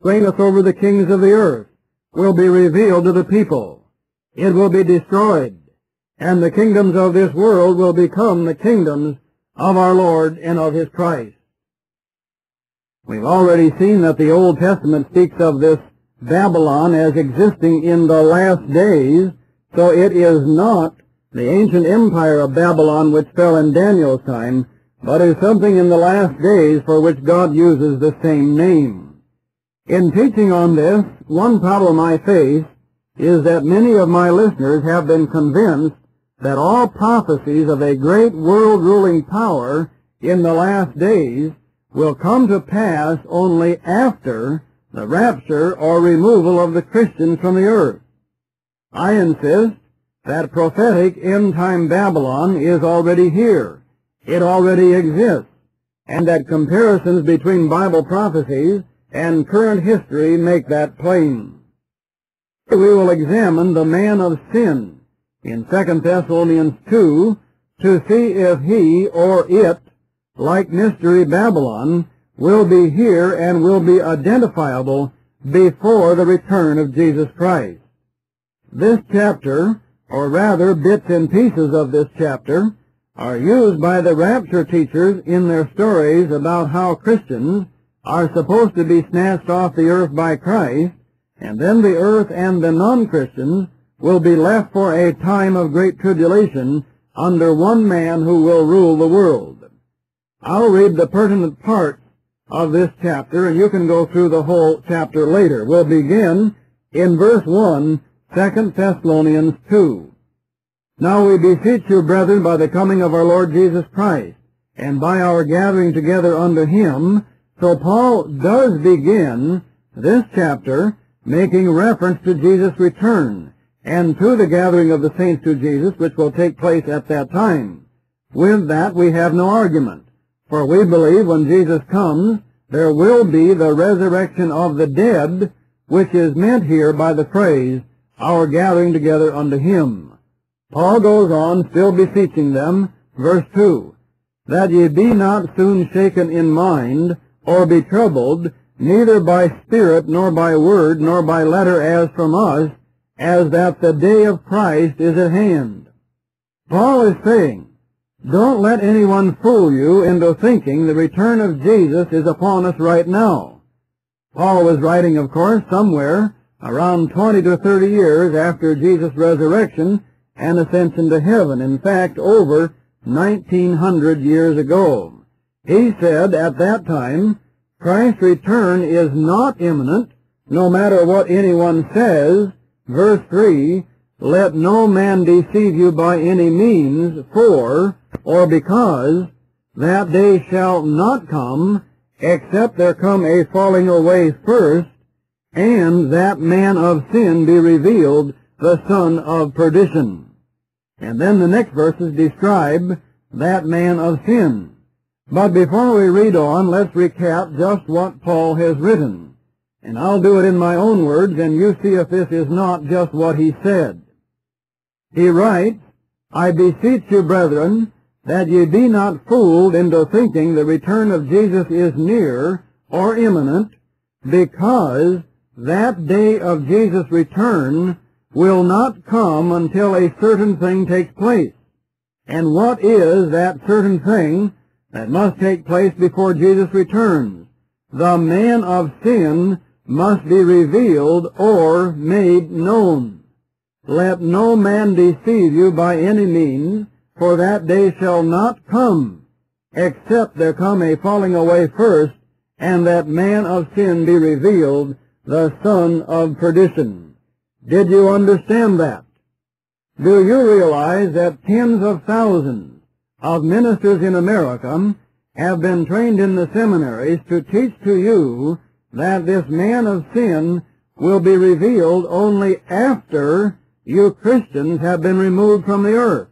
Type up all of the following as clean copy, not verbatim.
reigneth over the kings of the earth, will be revealed to the people. It will be destroyed, and the kingdoms of this world will become the kingdoms of our Lord and of his Christ. We've already seen that the Old Testament speaks of this Babylon as existing in the last days, so it is not the ancient empire of Babylon which fell in Daniel's time, but is something in the last days for which God uses the same name. In teaching on this, one problem I face is that many of my listeners have been convinced that all prophecies of a great world ruling power in the last days will come to pass only after the rapture or removal of the Christians from the earth. I insist that prophetic end-time Babylon is already here. It already exists, and that comparisons between Bible prophecies and current history make that plain. We will examine the man of sin in 2 Thessalonians 2 to see if he or it, like Mystery Babylon, will be here and will be identifiable before the return of Jesus Christ. This chapter, or rather bits and pieces of this chapter, are used by the rapture teachers in their stories about how Christians are supposed to be snatched off the earth by Christ, and then the earth and the non-Christians will be left for a time of great tribulation under one man who will rule the world. I'll read the pertinent parts of this chapter, and you can go through the whole chapter later. We'll begin in verse 1, 2 Thessalonians 2. Now we beseech you, brethren, by the coming of our Lord Jesus Christ, and by our gathering together unto him. So Paul does begin this chapter making reference to Jesus' return, and to the gathering of the saints to Jesus, which will take place at that time. With that we have no argument. For we believe when Jesus comes, there will be the resurrection of the dead, which is meant here by the phrase, our gathering together unto him. Paul goes on, still beseeching them, verse 2, that ye be not soon shaken in mind, or be troubled, neither by spirit, nor by word, nor by letter as from us, as that the day of Christ is at hand. Paul is saying, don't let anyone fool you into thinking the return of Jesus is upon us right now. Paul was writing, of course, somewhere around 20 to 30 years after Jesus' resurrection and ascension to heaven. In fact, over 1900 years ago. He said at that time, Christ's return is not imminent, no matter what anyone says. Verse 3, let no man deceive you by any means, for, or because, that day shall not come, except there come a falling away first, and that man of sin be revealed, the son of perdition. And then the next verses describe that man of sin. But before we read on, let's recap just what Paul has written. And I'll do it in my own words, and you see if this is not just what he said. He writes, I beseech you, brethren, that ye be not fooled into thinking the return of Jesus is near or imminent, because that day of Jesus' return will not come until a certain thing takes place. And what is that certain thing that must take place before Jesus returns? The man of sin must be revealed or made known. Let no man deceive you by any means, for that day shall not come, except there come a falling away first, and that man of sin be revealed, the son of perdition. Did you understand that? Do you realize that tens of thousands of ministers in America have been trained in the seminaries to teach to you that this man of sin will be revealed only after you Christians have been removed from the earth?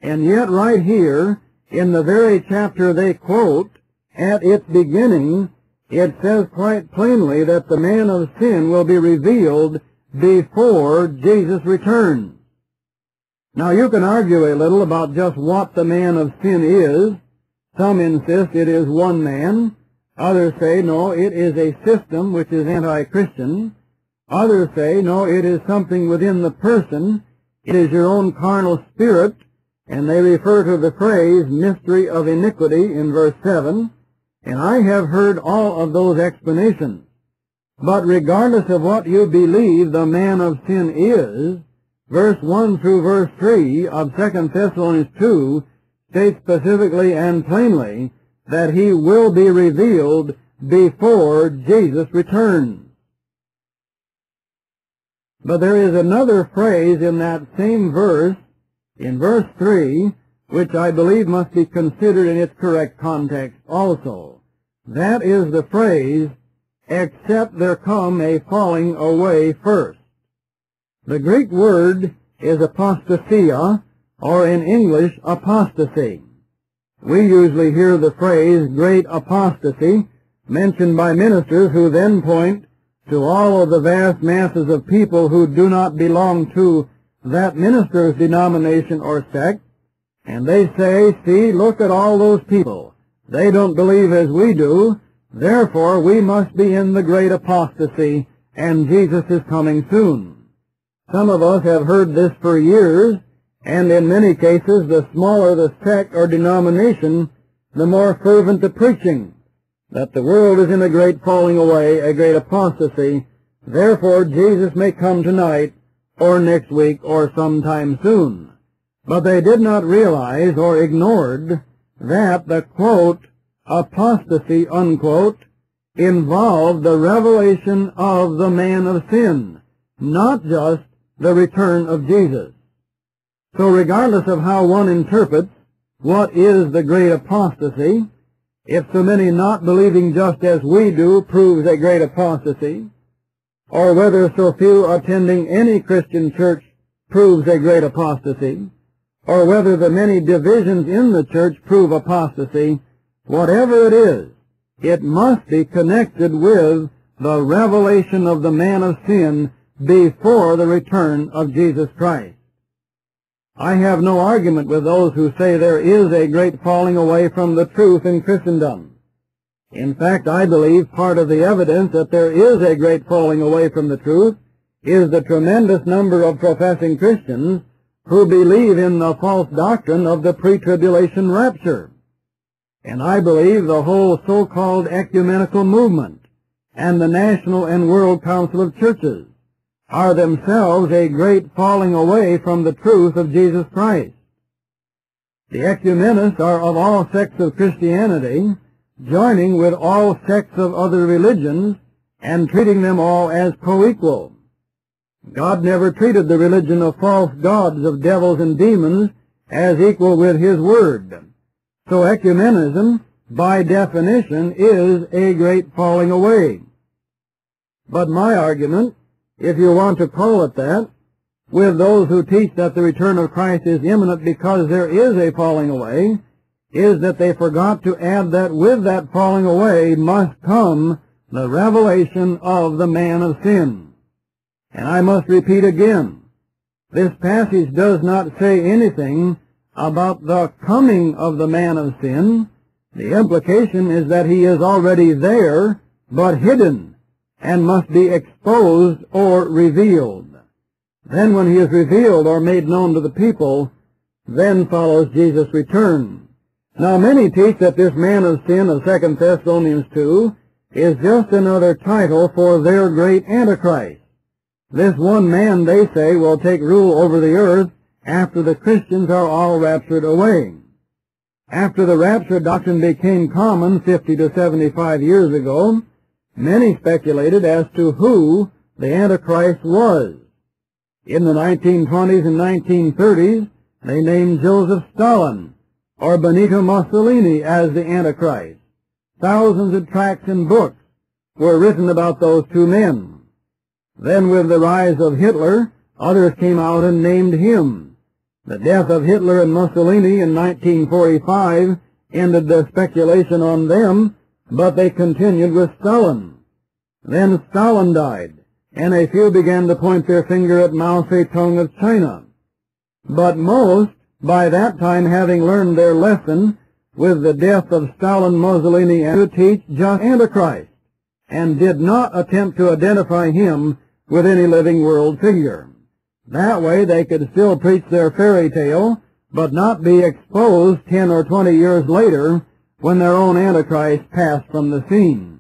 And yet right here, in the very chapter they quote, at its beginning, it says quite plainly that the man of sin will be revealed before Jesus returns. Now you can argue a little about just what the man of sin is. Some insist it is one man. Others say, no, it is a system which is anti-Christian. Others say, no, it is something within the person. It is your own carnal spirit, and they refer to the phrase mystery of iniquity in verse 7, and I have heard all of those explanations. But regardless of what you believe the man of sin is, verse 1 through verse 3 of 2 Thessalonians 2 states specifically and plainly that he will be revealed before Jesus returns. But there is another phrase in that same verse, in verse 3, which I believe must be considered in its correct context also. That is the phrase, except there come a falling away first. The Greek word is apostasia, or in English, apostasy. We usually hear the phrase great apostasy mentioned by ministers who then point to all of the vast masses of people who do not belong to that minister's denomination or sect, and they say, see, look at all those people. They don't believe as we do, therefore we must be in the great apostasy, and Jesus is coming soon. Some of us have heard this for years, and in many cases, the smaller the sect or denomination, the more fervent the preaching, that the world is in a great falling away, a great apostasy. Therefore, Jesus may come tonight, or next week, or sometime soon. But they did not realize or ignored that the, quote, apostasy, unquote, involved the revelation of the man of sin, not just the return of Jesus. So regardless of how one interprets what is the great apostasy, if so many not believing just as we do proves a great apostasy, or whether so few attending any Christian church proves a great apostasy, or whether the many divisions in the church prove apostasy, whatever it is, it must be connected with the revelation of the man of sin before the return of Jesus Christ. I have no argument with those who say there is a great falling away from the truth in Christendom. In fact, I believe part of the evidence that there is a great falling away from the truth is the tremendous number of professing Christians who believe in the false doctrine of the pre-tribulation rapture. And I believe the whole so-called ecumenical movement and the National and World Council of Churches are themselves a great falling away from the truth of Jesus Christ. The ecumenists are of all sects of Christianity, joining with all sects of other religions and treating them all as co-equal. God never treated the religion of false gods, of devils and demons, as equal with His Word. So ecumenism, by definition, is a great falling away. But my argument, if you want to call it that, with those who teach that the return of Christ is imminent because there is a falling away, is that they forgot to add that with that falling away must come the revelation of the man of sin. And I must repeat again, this passage does not say anything about the coming of the man of sin. The implication is that he is already there, but hidden, and must be exposed or revealed. Then when he is revealed or made known to the people, then follows Jesus' return. Now many teach that this man of sin of 2 Thessalonians 2 is just another title for their great Antichrist. This one man, they say, will take rule over the earth after the Christians are all raptured away. After the rapture doctrine became common 50 to 75 years ago, many speculated as to who the Antichrist was. In the 1920s and 1930s, they named Joseph Stalin or Benito Mussolini as the Antichrist. Thousands of tracts and books were written about those two men. Then with the rise of Hitler, others came out and named him. The death of Hitler and Mussolini in 1945 ended the speculation on them, but they continued with Stalin. Then Stalin died, and a few began to point their finger at Mao Zedong of China. But most, by that time having learned their lesson with the death of Stalin, Mussolini, and to teach just Antichrist, and did not attempt to identify him with any living world figure. That way they could still preach their fairy tale, but not be exposed 10 or 20 years later when their own Antichrist passed from the scene.